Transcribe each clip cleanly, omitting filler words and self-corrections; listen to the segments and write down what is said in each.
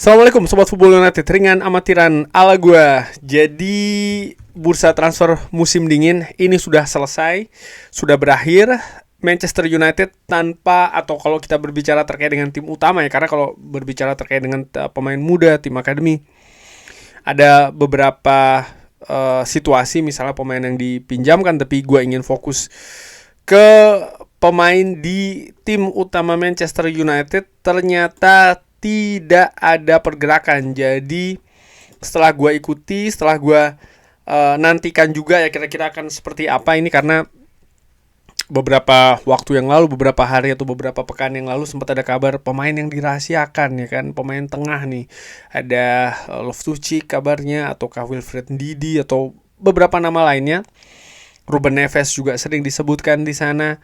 Assalamualaikum Sobat Football United, ringan amatiran ala gua. Jadi bursa transfer musim dingin ini sudah selesai, sudah berakhir. Manchester United tanpa, atau kalau kita berbicara terkait dengan tim utama ya, karena kalau berbicara terkait dengan pemain muda, tim akademi, ada beberapa situasi, misalnya pemain yang dipinjamkan, tapi gue ingin fokus ke pemain di tim utama Manchester United. Ternyata tidak ada pergerakan. Jadi setelah gue ikuti, setelah gue nantikan juga ya kira-kira akan seperti apa ini, karena beberapa waktu yang lalu, beberapa hari atau beberapa pekan yang lalu sempat ada kabar pemain yang dirahasiakan ya kan, pemain tengah nih. Ada Loftus-Cheek kabarnya, ataukah Wilfred Ndidi, atau beberapa nama lainnya. Ruben Neves juga sering disebutkan di sana.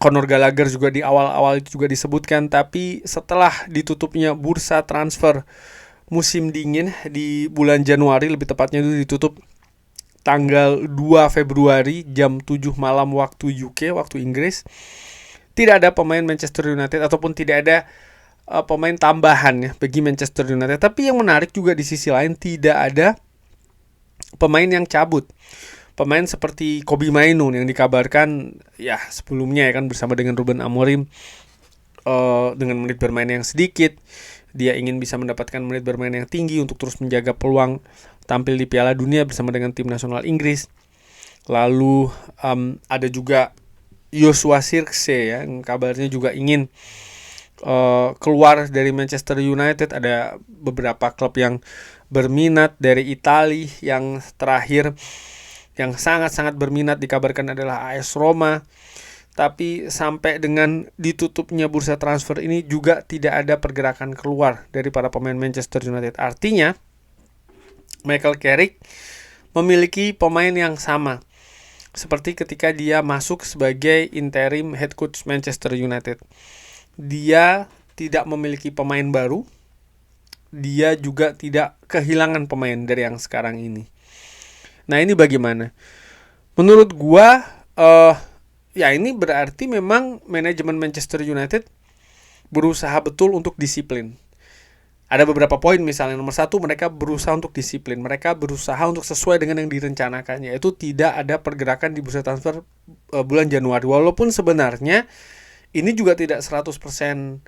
Conor Gallagher juga di awal-awal itu juga disebutkan, tapi setelah ditutupnya bursa transfer musim dingin di bulan Januari, lebih tepatnya itu ditutup tanggal 2 Februari jam 7 malam waktu UK, waktu Inggris. Tidak ada pemain Manchester United ataupun tidak ada pemain tambahan ya bagi Manchester United. Tapi yang menarik juga di sisi lain, tidak ada pemain yang cabut. Pemain seperti Kobbie Mainoo yang dikabarkan ya sebelumnya ya kan bersama dengan Ruben Amorim, dengan menit bermain yang sedikit, dia ingin bisa mendapatkan menit bermain yang tinggi untuk terus menjaga peluang tampil di Piala Dunia bersama dengan tim nasional Inggris. Lalu ada juga Joshua Zirkzee ya, yang kabarnya juga ingin keluar dari Manchester United. Ada beberapa klub yang berminat dari Italia. Yang terakhir yang sangat-sangat berminat dikabarkan adalah AS Roma. Tapi sampai dengan ditutupnya bursa transfer ini juga tidak ada pergerakan keluar dari para pemain Manchester United. Artinya Michael Carrick memiliki pemain yang sama seperti ketika dia masuk sebagai interim head coach Manchester United. Dia tidak memiliki pemain baru, dia juga tidak kehilangan pemain dari yang sekarang ini. Nah, ini bagaimana? Menurut gua ya ini berarti memang manajemen Manchester United berusaha betul untuk disiplin. Ada beberapa poin, misalnya nomor 1, mereka berusaha untuk disiplin. Mereka berusaha untuk sesuai dengan yang direncanakan, yaitu tidak ada pergerakan di bursa transfer bulan Januari. Walaupun sebenarnya ini juga tidak 100%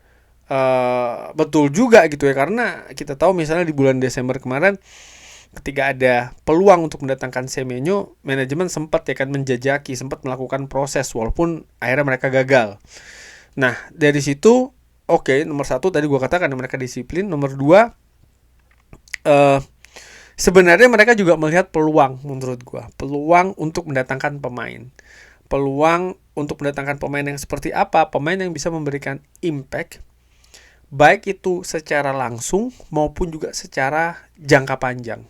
betul juga gitu ya, karena kita tahu misalnya di bulan Desember kemarin ketika ada peluang untuk mendatangkan Semenyo, manajemen sempat ya kan menjajaki, sempat melakukan proses walaupun akhirnya mereka gagal. Nah, dari situ nomor 1 tadi gue katakan mereka disiplin. Nomor 2, sebenarnya mereka juga melihat peluang, menurut gue, peluang untuk mendatangkan pemain. Peluang untuk mendatangkan pemain yang seperti apa? Pemain yang bisa memberikan impact, baik itu secara langsung maupun juga secara jangka panjang.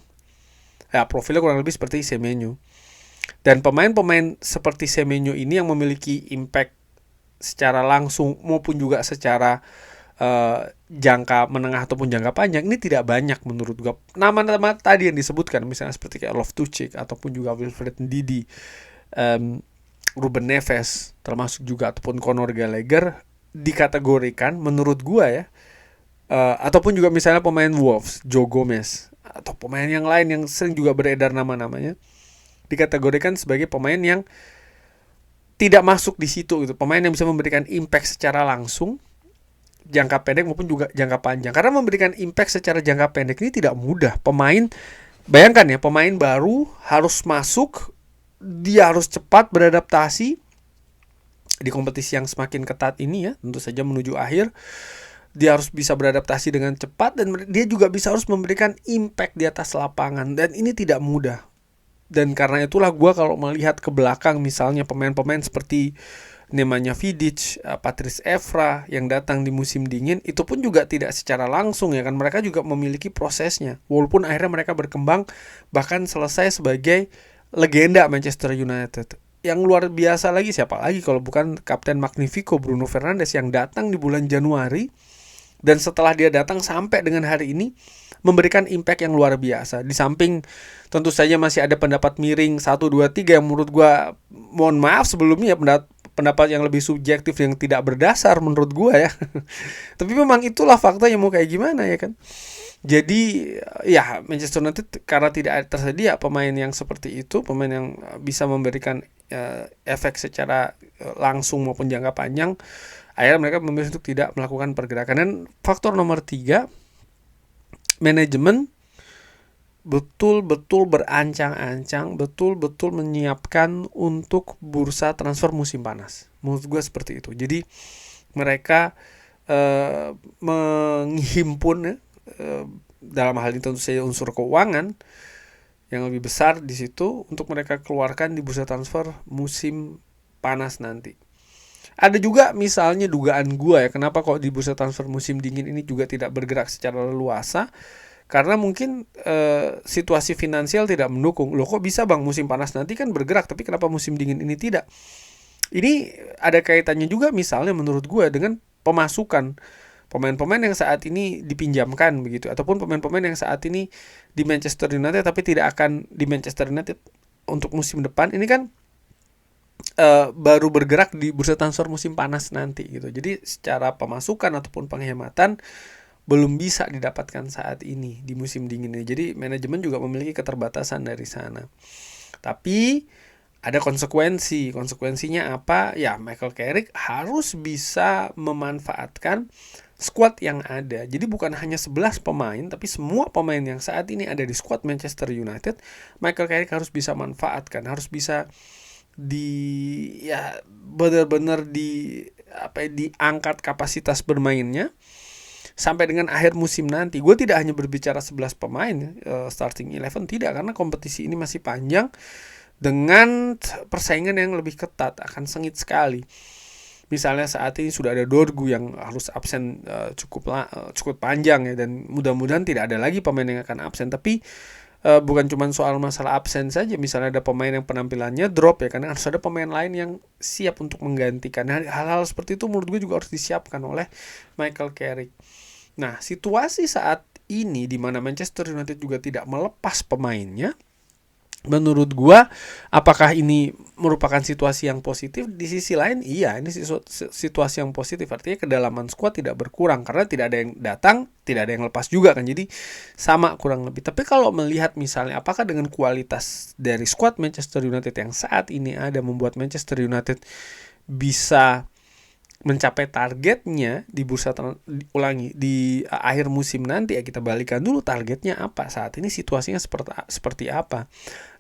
Ya, profilnya kurang lebih seperti Semenyo. Dan pemain-pemain seperti Semenyo ini yang memiliki impact secara langsung maupun juga secara jangka menengah ataupun jangka panjang, ini tidak banyak menurut gue. Nama-nama tadi yang disebutkan misalnya seperti kayak Loftus-Cheek ataupun juga Wilfred Ndidi, Ruben Neves termasuk juga, ataupun Conor Gallagher dikategorikan menurut gue ya, ataupun juga misalnya pemain Wolves, Joe Gomez, atau pemain yang lain yang sering juga beredar nama-namanya, dikategorikan sebagai pemain yang tidak masuk di situ gitu. Pemain yang bisa memberikan impact secara langsung jangka pendek maupun juga jangka panjang. Karena memberikan impact secara jangka pendek ini tidak mudah. Bayangkan ya, pemain baru harus masuk, dia harus cepat beradaptasi di kompetisi yang semakin ketat ini ya, tentu saja menuju akhir. Dia harus bisa beradaptasi dengan cepat, dan dia juga harus memberikan impact di atas lapangan, dan ini tidak mudah. Dan karena itulah gue kalau melihat ke belakang, misalnya pemain-pemain seperti Nemanja Vidic, Patrice Evra yang datang di musim dingin, itu pun juga tidak secara langsung ya kan, mereka juga memiliki prosesnya. Walaupun akhirnya mereka berkembang bahkan selesai sebagai legenda Manchester United. Yang luar biasa lagi siapa lagi kalau bukan Kapten Magnifico Bruno Fernandes yang datang di bulan Januari, dan setelah dia datang sampai dengan hari ini memberikan impact yang luar biasa. Di samping tentu saja masih ada pendapat miring 1, 2, 3 yang menurut gue, mohon maaf sebelumnya, pendapat yang lebih subjektif yang tidak berdasar menurut gue ya. Tapi memang itulah fakta, yang mau kayak gimana ya kan. Jadi ya Manchester United karena tidak tersedia pemain yang seperti itu, pemain yang bisa memberikan efek secara langsung maupun jangka panjang, akhirnya mereka memilih untuk tidak melakukan pergerakan. Dan faktor nomor 3, manajemen betul-betul berancang-ancang, betul-betul menyiapkan untuk bursa transfer musim panas. Menurut gue seperti itu. Jadi mereka menghimpun dalam hal ini tentu saja unsur keuangan yang lebih besar di situ untuk mereka keluarkan di bursa transfer musim panas nanti. Ada juga misalnya dugaan gue ya, kenapa kok di bursa transfer musim dingin ini juga tidak bergerak secara leluasa. Karena mungkin situasi finansial tidak mendukung. Loh kok bisa bang, musim panas nanti kan bergerak, tapi kenapa musim dingin ini tidak? Ini ada kaitannya juga misalnya menurut gue dengan pemasukan pemain-pemain yang saat ini dipinjamkan begitu, ataupun pemain-pemain yang saat ini di Manchester United tapi tidak akan di Manchester United untuk musim depan. Ini kan baru bergerak di bursa transfer musim panas nanti gitu. Jadi secara pemasukan ataupun penghematan belum bisa didapatkan saat ini di musim dingin ini. Jadi manajemen juga memiliki keterbatasan dari sana. Tapi ada konsekuensi. Konsekuensinya apa? Ya Michael Carrick harus bisa memanfaatkan squad yang ada. Jadi bukan hanya 11 pemain, tapi semua pemain yang saat ini ada di squad Manchester United, Michael Carrick harus bisa manfaatkan, harus bisa benar-benar diangkat kapasitas bermainnya sampai dengan akhir musim nanti. Gue tidak hanya berbicara 11 pemain starting 11, tidak, karena kompetisi ini masih panjang dengan persaingan yang lebih ketat, akan sengit sekali. Misalnya saat ini sudah ada Dorgu yang harus absen cukup panjang ya, dan mudah-mudahan tidak ada lagi pemain yang akan absen. Tapi bukan cuma soal masalah absen saja, misalnya ada pemain yang penampilannya drop ya, karena harus ada pemain lain yang siap untuk menggantikan. Hal-hal seperti itu menurut gue juga harus disiapkan oleh Michael Carrick. Nah, situasi saat ini di mana Manchester United juga tidak melepas pemainnya, menurut gua apakah ini merupakan situasi yang positif? Di sisi lain iya, ini situasi yang positif, artinya kedalaman skuad tidak berkurang karena tidak ada yang datang, tidak ada yang lepas juga kan, jadi sama kurang lebih. Tapi kalau melihat misalnya apakah dengan kualitas dari skuad Manchester United yang saat ini ada membuat Manchester United bisa mencapai targetnya di bursa di akhir musim nanti, ya kita balikan dulu targetnya apa, saat ini situasinya seperti apa.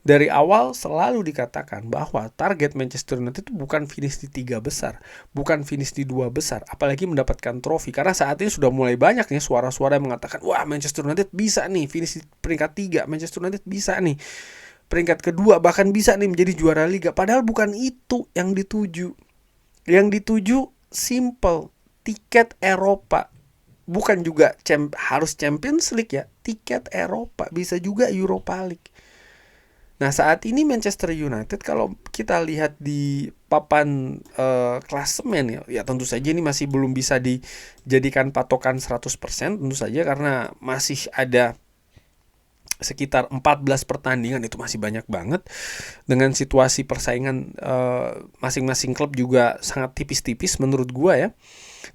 Dari awal selalu dikatakan bahwa target Manchester United itu bukan finish di 3 besar, bukan finish di 2 besar, apalagi mendapatkan trofi. Karena saat ini sudah mulai banyak nih suara-suara yang mengatakan, wah Manchester United bisa nih finish di peringkat 3, Manchester United bisa nih peringkat kedua, bahkan bisa nih menjadi juara liga. Padahal bukan itu yang dituju. Yang dituju simple, tiket Eropa. Bukan juga harus Champions League ya, tiket Eropa, bisa juga Europa League. Nah saat ini Manchester United kalau kita lihat di papan klasemen ya tentu saja ini masih belum bisa dijadikan patokan 100%, tentu saja karena masih ada sekitar 14 pertandingan, itu masih banyak banget. Dengan situasi persaingan masing-masing klub juga sangat tipis-tipis menurut gua ya.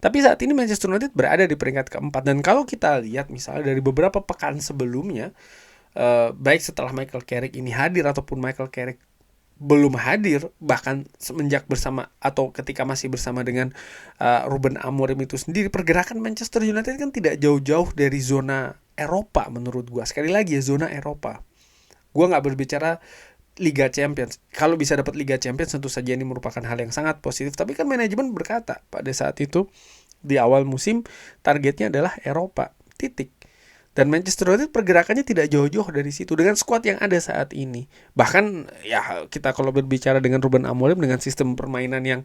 Tapi saat ini Manchester United berada di peringkat keempat. Dan kalau kita lihat misalnya dari beberapa pekan sebelumnya, baik setelah Michael Carrick ini hadir ataupun Michael Carrick belum hadir, bahkan semenjak bersama atau ketika masih bersama dengan Ruben Amorim itu sendiri, pergerakan Manchester United kan tidak jauh-jauh dari zona Eropa menurut gua. Sekali lagi ya, zona Eropa. Gua nggak berbicara Liga Champions. Kalau bisa dapat Liga Champions tentu saja ini merupakan hal yang sangat positif. Tapi kan manajemen berkata pada saat itu di awal musim targetnya adalah Eropa. Titik. Dan Manchester United pergerakannya tidak jauh-jauh dari situ dengan skuad yang ada saat ini. Bahkan ya kita kalau berbicara dengan Ruben Amorim dengan sistem permainan yang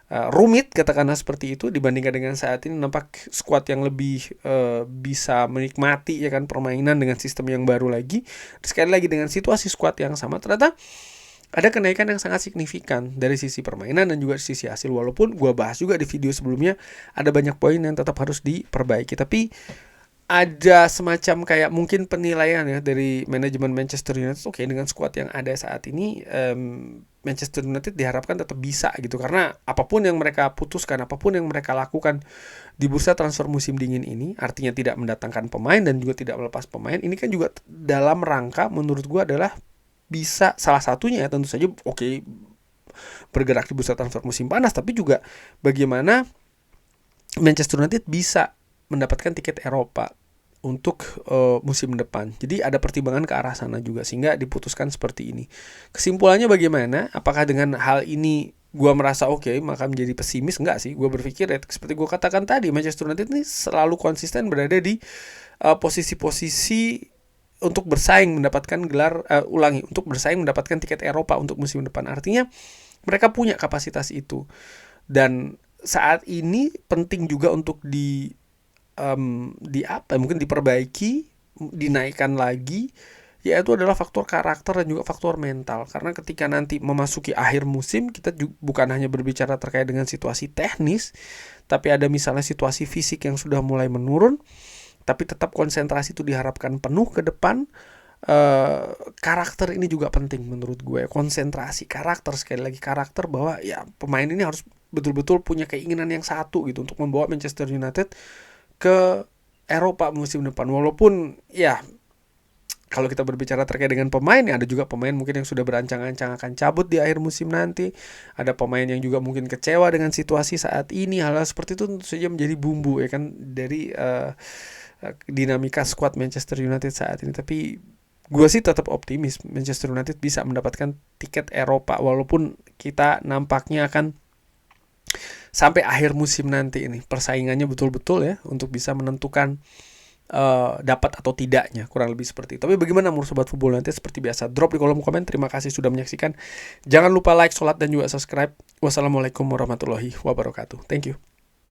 rumit katakanlah seperti itu, dibandingkan dengan saat ini nampak skuad yang lebih bisa menikmati ya kan permainan dengan sistem yang baru lagi. Sekali lagi dengan situasi skuad yang sama, ternyata ada kenaikan yang sangat signifikan dari sisi permainan dan juga sisi hasil. Walaupun gue bahas juga di video sebelumnya ada banyak poin yang tetap harus diperbaiki, tapi ada semacam kayak mungkin penilaian ya dari manajemen Manchester United. Oke, dengan skuad yang ada saat ini, Manchester United diharapkan tetap bisa gitu, karena apapun yang mereka putuskan, apapun yang mereka lakukan di bursa transfer musim dingin ini, artinya tidak mendatangkan pemain dan juga tidak melepas pemain, ini kan juga dalam rangka menurut gua adalah bisa, salah satunya ya tentu saja oke, bergerak di bursa transfer musim panas, tapi juga bagaimana Manchester United bisa mendapatkan tiket Eropa untuk musim depan. Jadi ada pertimbangan ke arah sana juga sehingga diputuskan seperti ini. Kesimpulannya bagaimana? Apakah dengan hal ini gua merasa oke, maka menjadi pesimis? Enggak sih. Gua berpikir ya, seperti gua katakan tadi, Manchester United ini selalu konsisten berada di posisi-posisi untuk bersaing mendapatkan gelar, untuk bersaing mendapatkan tiket Eropa untuk musim depan. Artinya mereka punya kapasitas itu. Dan saat ini penting juga untuk mungkin diperbaiki, dinaikkan lagi, yaitu adalah faktor karakter dan juga faktor mental. Karena ketika nanti memasuki akhir musim, kita bukan hanya berbicara terkait dengan situasi teknis, tapi ada misalnya situasi fisik yang sudah mulai menurun, tapi tetap konsentrasi itu diharapkan penuh ke depan. Karakter ini juga penting menurut gue. Konsentrasi, karakter, sekali lagi karakter, bahwa ya pemain ini harus betul-betul punya keinginan yang satu gitu untuk membawa Manchester United ke Eropa musim depan. Walaupun ya kalau kita berbicara terkait dengan pemain, ya ada juga pemain mungkin yang sudah berancang-ancang akan cabut di akhir musim nanti. Ada pemain yang juga mungkin kecewa dengan situasi saat ini. Hal-hal seperti itu tentu saja menjadi bumbu ya kan dari dinamika skuad Manchester United saat ini. Tapi gue sih tetap optimis Manchester United bisa mendapatkan tiket Eropa, walaupun kita nampaknya akan sampai akhir musim nanti ini persaingannya betul-betul ya untuk bisa menentukan dapat atau tidaknya, kurang lebih seperti itu. Tapi bagaimana menurut Sobat Football United? Seperti biasa, drop di kolom komen. Terima kasih sudah menyaksikan. Jangan lupa like, sholat, dan juga subscribe. Wassalamualaikum warahmatullahi wabarakatuh. Thank you.